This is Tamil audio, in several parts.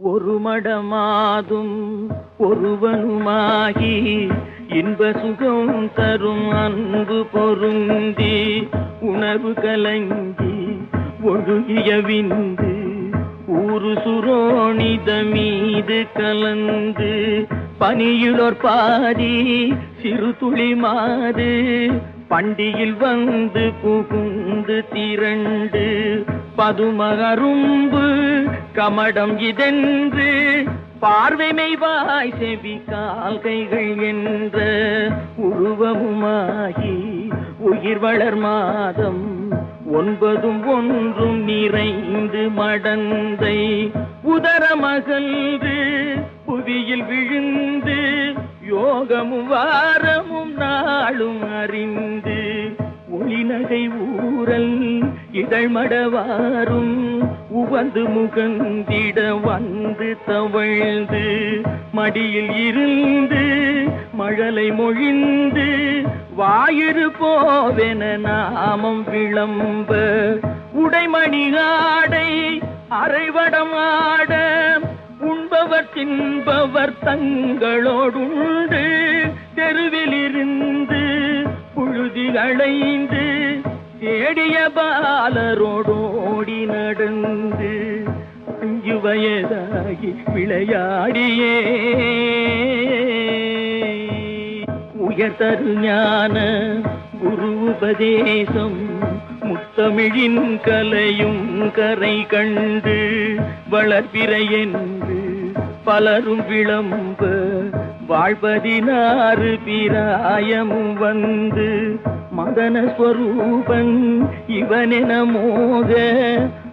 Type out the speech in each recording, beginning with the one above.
ஒரு மடமாதும் ஒருவனுமாகி இன்ப சுகம் தரும் அன்பு பொருந்தி உணர்வு கலங்கி ஒழுகிய விந்து ஊரு சுரோணித மீது கலந்து பனியுளோர் பாதி சிறு துளி மாது பண்டியில் வந்து புகுந்து திரண்டு பதுமகரும்பு கமடம் இதென்று பார்வைமைவாய் செவி கால்கைகள் என்ற உருவமுமாகி உயிர் வளர் மாதம் ஒன்பதும் ஒன்றும் நிறைந்து மடந்தை உதரமகன்று புவியில் விழுந்து யோகமும் வாரமும் நாளும் அறிந்து ஒளிநகை ஊரல் இதழ்மடவாரும் உவந்து முகந்திட வந்து தவழ்ந்து மடியில் இருந்து மழலை மொழிந்து வாயிறு போவென நாமம் விளம்ப உடைமணி ஆடை அரைவடம் ஆட உண்பவர் தின்பவர் தங்களோடுண்டு தெருவில் இருந்து புழுதி அடைந்து தேடிய பாலரோடோடி நடந்து 5 வயதாகி விளையாடியே உயர்தரு ஞான குரு உபதேசம் முத்தமிழின் கலையும் கரை கண்டு வளர்பிறை என்று பலரும் விளம்ப வாழ்பதினாறு பிராயமும் வந்து மதன ஸ்வரூபன் இவனென மோக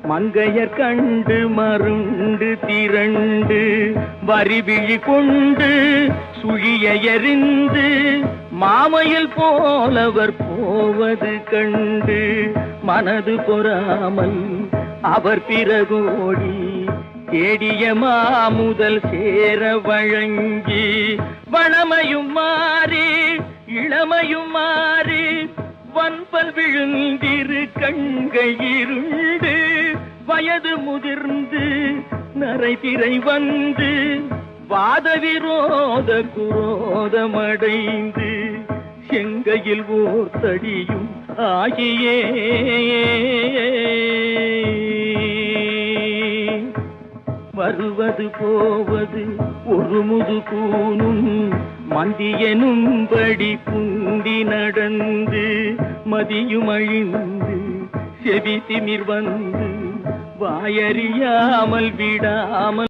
மங்கையர் கண்டு மருண்டு திரண்டு வரிவிழி கொண்டு சுழிய எறிந்து மாமையில் போலவர் போவது கண்டு மனது பொறாமல் அவர் பிறகோடி தேடிய மாமுதல் சேர வழங்கி வளமையும் மாறி இளமையும் மாறி வன்பல் விழுந்திரு கண்கள் இருண்டு வயது முதிர்ந்து நரைதிரை வந்து வாத விரோத குரோதமடைந்து செங்கையில் ஓர் தடியும் ஆகியே வருவது போவது ஒரு முது கூனும் மந்தியனும்படி புந்தி நடந்து மதியும் அழிந்து செவி திமிர் வந்து வாயறியாமல் விடாமல்